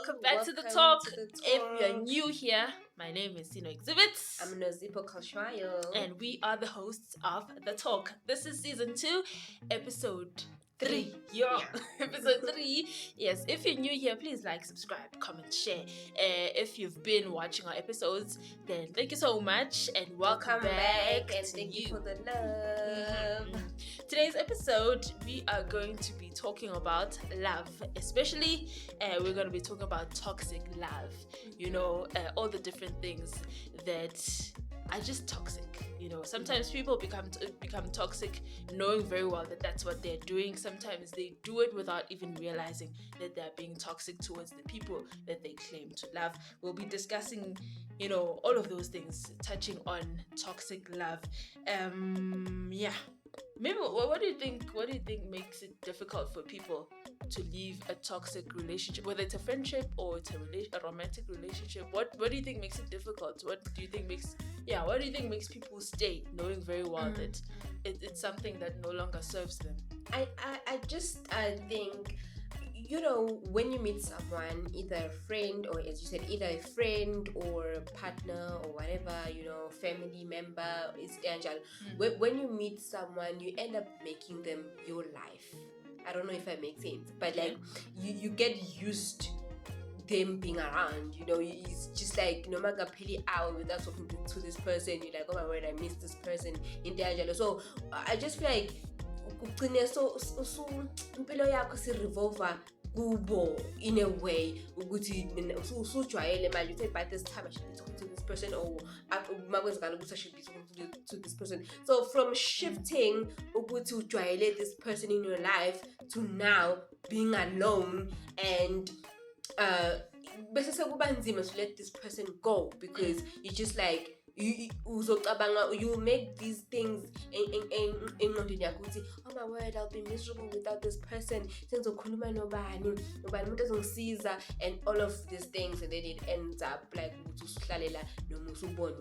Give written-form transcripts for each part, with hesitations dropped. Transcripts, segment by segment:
welcome back to the talk. If you're new here, my name is Sino Exhibits. I'm Nozipo Kalshwayo. And we are the hosts of The Talk. This is season 2, episode 3. Yeah. Episode 3. Yes, if you're new here, please like, subscribe, comment, share. If you've been watching our episodes, then thank you so much and welcome back and thank you for the love. Today's episode, we are going to be talking about love. Especially, we're going to be talking about toxic love. You know, all the different things that are just toxic. You know, sometimes people become toxic knowing very well that that's what they're doing. Sometimes they do it without even realizing that they're being toxic towards the people that they claim to love. We'll be discussing, you know, all of those things, touching on toxic love. Maybe what do you think makes it difficult for people to leave a toxic relationship, whether it's a friendship or it's a romantic relationship? What do you think makes it difficult? What do you think makes people stay, knowing very well that it's something that no longer serves them? I think, you know, when you meet someone, either a friend or, as you said, either a friend or a partner or whatever, you know, family member, it's Angel. When you meet someone, you end up making them your life. I don't know if that makes sense, but like you get used them being around, you know. It's just like no matter peli hour without talking to this person, you're like, oh my word, I miss this person in the Angelo. So I just feel like so impilo yakho si revolver kubo in a way ukuthi so jwayele manje you say by this time I should be talking to this person, or I should be talking to this person. So from shifting ukuthi ujwayele this person in your life to now being alone and bese sekuba nzima to let this person go, because you just like you make these things in oh my word, I'll be miserable without this person, and all of these things, and then it ends up like you know what,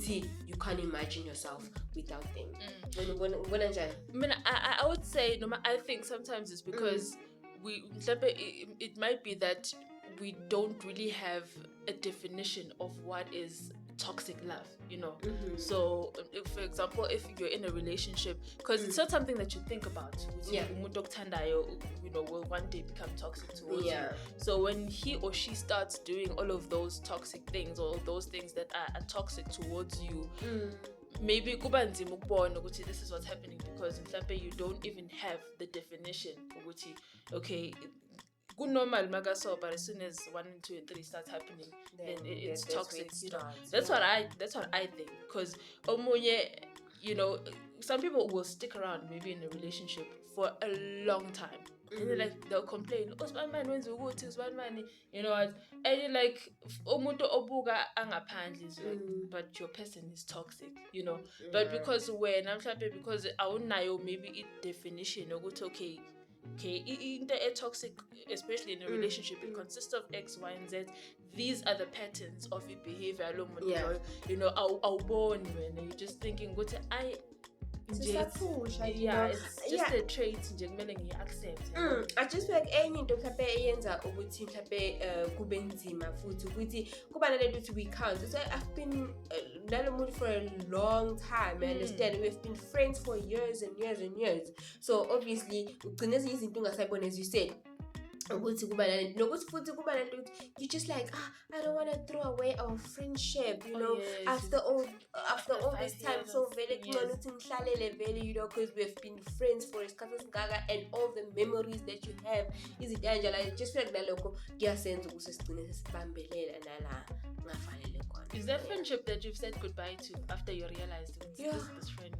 you can't imagine yourself without them. I would say I think sometimes it's because it might be that we don't really have a definition of what is toxic love, you know. So if, for example, if you're in a relationship, because it's not something that you think about, you know, will one day become toxic towards you. So when he or she starts doing all of those toxic things, or those things that are toxic towards you, maybe kuba nzima ukubona ukuthi this is what's happening, because mhlambe you don't even have the definition ukuthi okay, good normal magaso, but as soon as 1, 2, and 3 starts happening, then it's toxic. You know? That's what I think. Because you know, some people will stick around maybe in a relationship for a long time. And then, like, they'll complain, you know what? And you're like, but your person is toxic, you know. But because because I don't know, maybe it definition or okay, in the toxic, especially in a relationship, it consists of X, Y, and Z. These are the patterns of your behavior. You know, I'll born when you're just thinking, go to it's just a trait nje accept. I just feel like any into mhlambe eyenza ukuthi mhlambe kube nzima futhi ukuthi kuba nalento ukuthi we can't. So I've been nalomuntu for a long time. I understand we've been friends for years and years and years. So obviously ugcine izinto ungasayibona, as you said. You just like, I don't want to throw away our friendship, you know, after all this time. So very you know, because we've been friends for and all the memories that you have is it Angela. I just feel like is that friendship that you've said goodbye to after you realized this friend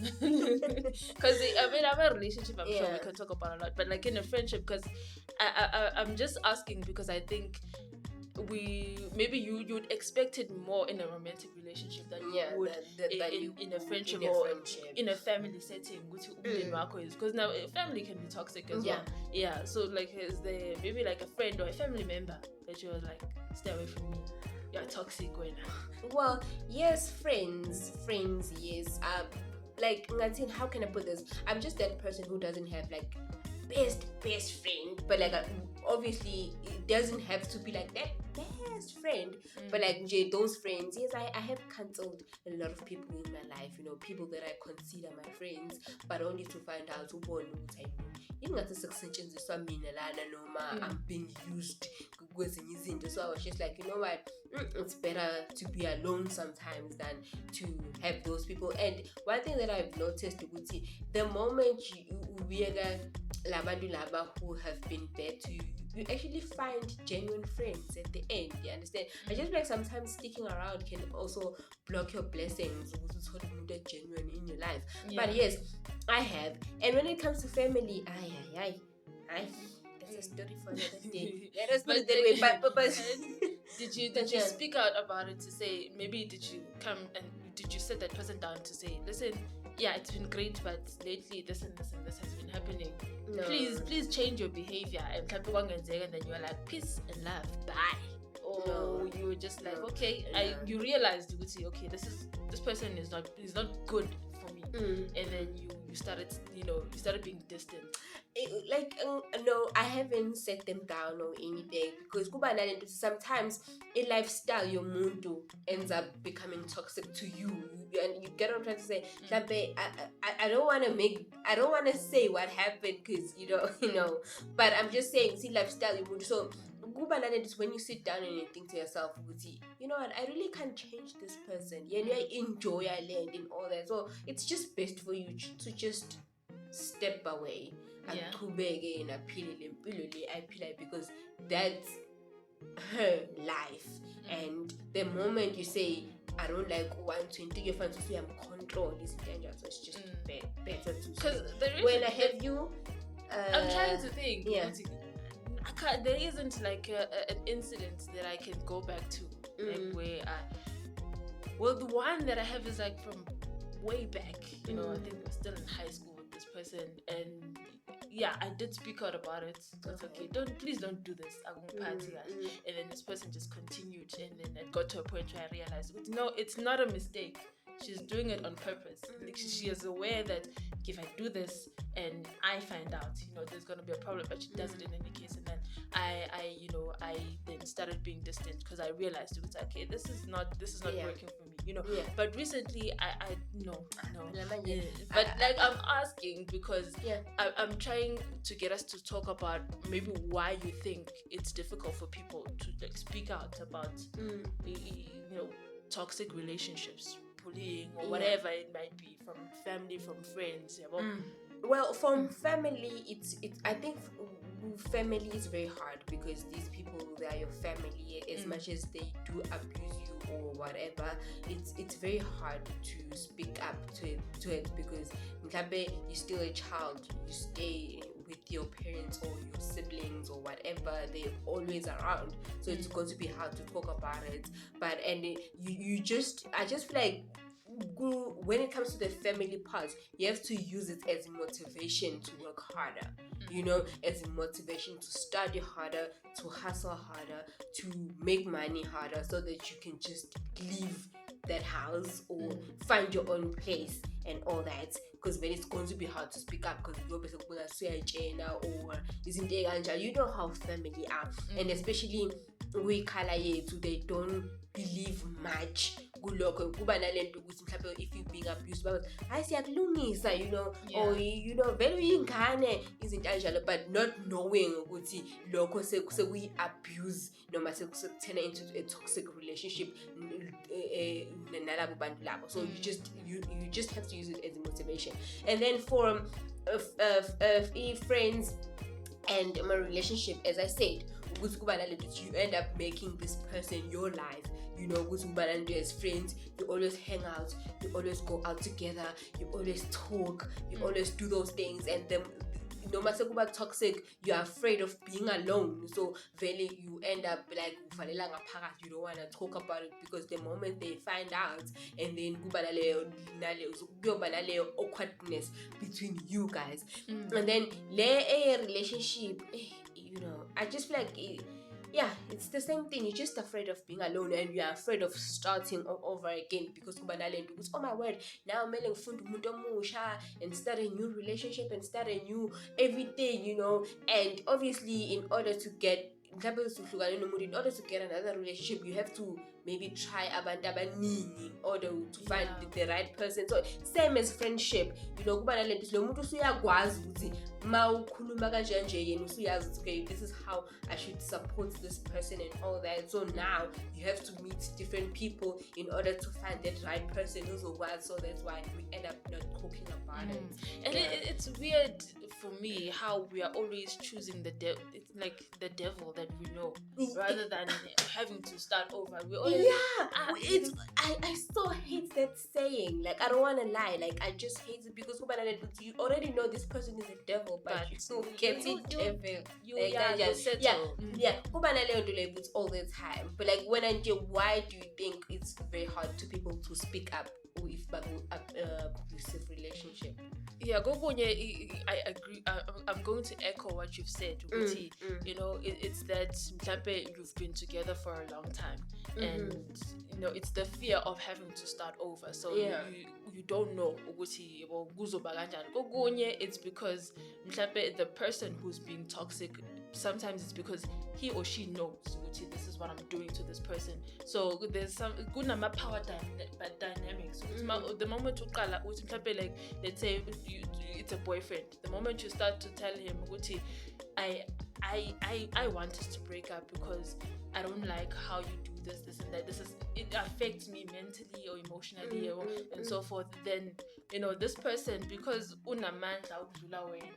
is because I mean, I'm in a relationship, I'm sure we can talk about a lot, but like in a friendship, because I'm just asking because I think you'd expect it more in a romantic relationship than you would in a friendship or in a family setting, which because now a family can be toxic as well. So like, is there maybe like a friend or a family member that you're like, stay away from me, you're toxic going on? Well, yes, friends, yes. Like, how can I put this? I'm just that person who doesn't have like best friend, but like obviously it doesn't have to be like that best friend, but like those friends. Yes, I have cancelled a lot of people in my life, you know, people that I consider my friends, but only to find out I'm being used. So I was just like, you know what, it's better to be alone sometimes than to have those people. And one thing that I've noticed, the moment you labantu laba who have been bad to you, you actually find genuine friends at the end. You understand? I just feel like sometimes sticking around can also block your blessings. Genuine in your life. But yes, I have. And when it comes to family, that's a story for another day. Let us put it that way. But did you speak out about it to say, maybe did you come and did you sit that person down to say, listen, yeah, it's been great, but lately this and this and this has been happening. No. Please change your behavior. And then you're like, peace and love, bye. Or you were just like, okay, you realized, you would say, okay, this person is not good for me. And then you started being distant. No, I haven't set them down or anything, because sometimes a lifestyle your mundo ends up becoming toxic to you, and you get what I'm trying to say. I don't want to say what happened, because you know, but I'm just saying, see, lifestyle your mundo. So when you sit down and you think to yourself, you know what, I really can't change this person. Yeah, I enjoy I land and all that. So it's just best for you to just step away. Because that's her life. And the moment you say, I don't like 120, you find to say I'm controlled, it's dangerous. So it's just better to, because when I have you, I'm trying to think. Yeah. There isn't like an incident that I can go back to, like where the one that I have is like from way back. You know, I think I was still in high school with this person, and yeah, I did speak out about it. It's okay. Please don't do this. I won't party. And then this person just continued, and then it got to a point where I realized, no, it's not a mistake. She's doing it on purpose. Like she is aware that if I do this and I find out, there's gonna be a problem, but she does it in any case. And then I then started being distant, because I realized it was okay. This is not working for me. Yeah. But recently, I no. But like I'm asking because I'm trying to get us to talk about maybe why you think it's difficult for people to like speak out about toxic relationships, bullying, or whatever it might be, from family, from friends. Well, from family, it's I think family is very hard, because these people, they are your family. As much as they do abuse you or whatever, it's very hard to speak up to it because you're still a child. You stay with your parents or your siblings or whatever, they're always around, so it's going to be hard to talk about it. But I just feel like when it comes to the family part, you have to use it as motivation to work harder, as a motivation to study harder, to hustle harder, to make money harder, so that you can just leave that house or find your own place and all that. Because then it's going to be hard to speak up, because you're basically going to say or isn't there, you know how family are. And especially we Kaale, they don't believe much kulokho. Kuba nalento ukuthi mhlawumbe if you being abused, hayi siyakulungisa, or vele uyingane izinto kanjalo, but not knowing ukuthi lokho sekuyi abuse noma sekuthena into a toxic relationship nalabo bantu labo. So you just have to use it as a motivation. And then for friends and my relationship, as I said, you end up making this person your life. As friends, you always hang out, you always go out together, you always talk, you always do those things. And then no matter about toxic, you're afraid of being alone. So really you end up like you don't want to talk about it, because the moment they find out, and then awkwardness between you guys. And then a relationship, I just feel like yeah, it's the same thing. You're just afraid of being alone, and you're afraid of starting all over again because oh my word, now I'm and start a new relationship and start a new everything, and obviously in order to get another relationship, you have to maybe try abantu abaningi in order to find the right person. So same as friendship, kuba nalento lo muntu usuyakwazi ukuthi mawukhuluma kanje nje yena usuyazi ukuthi okay, this is how I should support this person and all that. So now you have to meet different people in order to find that right person uzokwazi. So that's why we end up not talking about it. And it's weird for me how we are always choosing the devil. It's like the devil that we know rather than having to start over. We already I so hate that saying. Like, I don't want to lie. Like, I just hate it because you already know this person is a devil, but you still get it devil. It's all the time. But like, why do you think it's very hard to people to speak up with abusive relationship? Yeah, I agree. I'm going to echo what you've said. It's that you've been together for a long time, and it's the fear of having to start over. So you don't know. It's because the person who's being toxic, sometimes it's because he or she knows this is what I'm doing to this person. So there's some good power dynamics. The moment you call like, let's say it's a boyfriend, the moment you start to tell him I want us to break up because I don't like how you do this and that, it affects me mentally or emotionally and so forth, then this person, because unamandla ukudlula wena,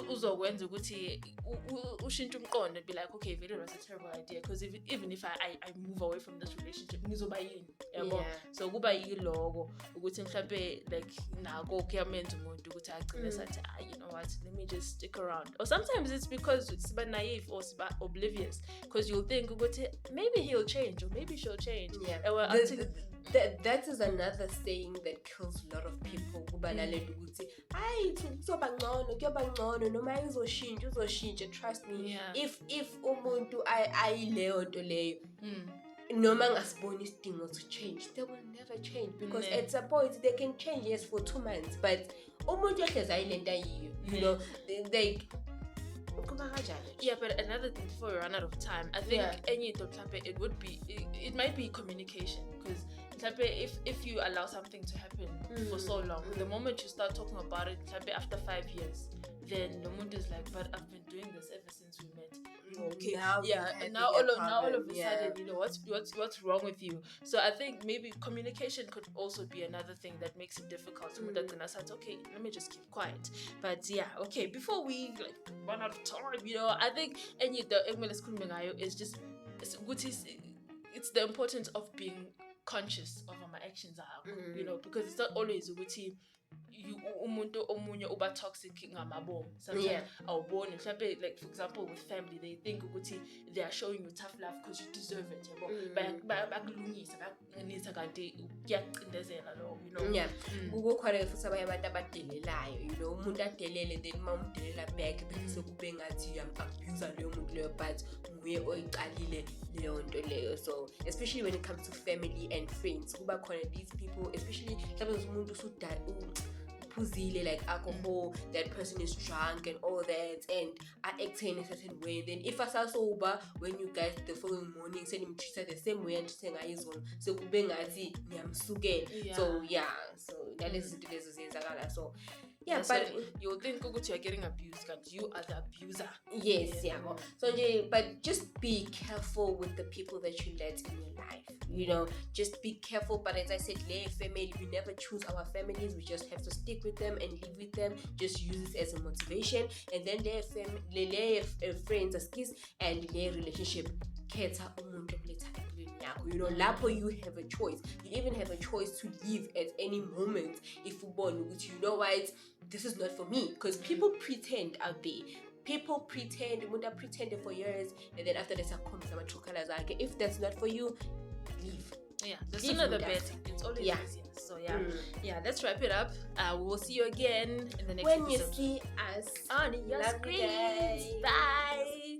uzokwenza ukuthi ushintshe umqondo and be like, okay, it was a terrible idea, because even if I move away from this relationship ngizoba yini, yabo. So kuba yiloko ukuthi mhlawumbe like nako kuyamenza umuntu ukuthi agcine sathi you know what, let me just stick around. Or sometimes it's because it's naive or oblivious, because you'll think ukuthi maybe he'll change or maybe she'll change. That is another saying that kills a lot of people. Trust me. If umuntu leyo nto leyo noma ngasiboni isidingo to change, they will never change, because at some point they can change, yes, for 2 months, but umuntu ehlezi ayilento ayiyo, they but another thing before we run out of time, I think it might be communication, because if you allow something to happen for so long, the moment you start talking about it after 5 years, then the mood is like, but I've been doing this ever since we met. Okay. Now all of a sudden, what's wrong with you? So I think maybe communication could also be another thing that makes it difficult. Okay, let me just keep quiet. But okay, before we run out of time, I think is just it's the importance of being conscious of my actions, because it's not always umuntu omunye uba toxic ngamabomu. Sometimes awuboni, like for example with family, they think ukuthi they are showing you tough love because you deserve it, bakulungisa bakunisa kanti kuyacindezela lo, kukhona futhi abanye abantu abadelelayo, umuntu adelele then mawumdelela back bese kube ngathi uyam-abuse leyo muntu leyo, but nguye oyiqalile leyo nto leyo. So especially when it comes to family and friends, kuba khona these people, especially mhlawumbe umuntu phuzile, like alcohol, that person is drunk and all that, and I act in a certain way. Then if I saw sober, when you guys the following morning send him treated the same way and saying I is one, so kubengathi niyamsuke. So that is it. So but you'll think you're getting abused, but you are the abuser. Yes. So but just be careful with the people that you let in your life. Just be careful. But as I said, family, we never choose our families. We just have to stick with them and live with them. Just use it as a motivation. And then their friends, and their relationship. Lapo you have a choice. You even have a choice to leave at any moment if you born, which what, this is not for me. Because people pretend out there. People pretend, pretended for years, and then after this, if that's not for you, leave. The sooner the better. It's always easier. So let's wrap it up. We will see you again in the next episode. When you see us on your screens. Bye.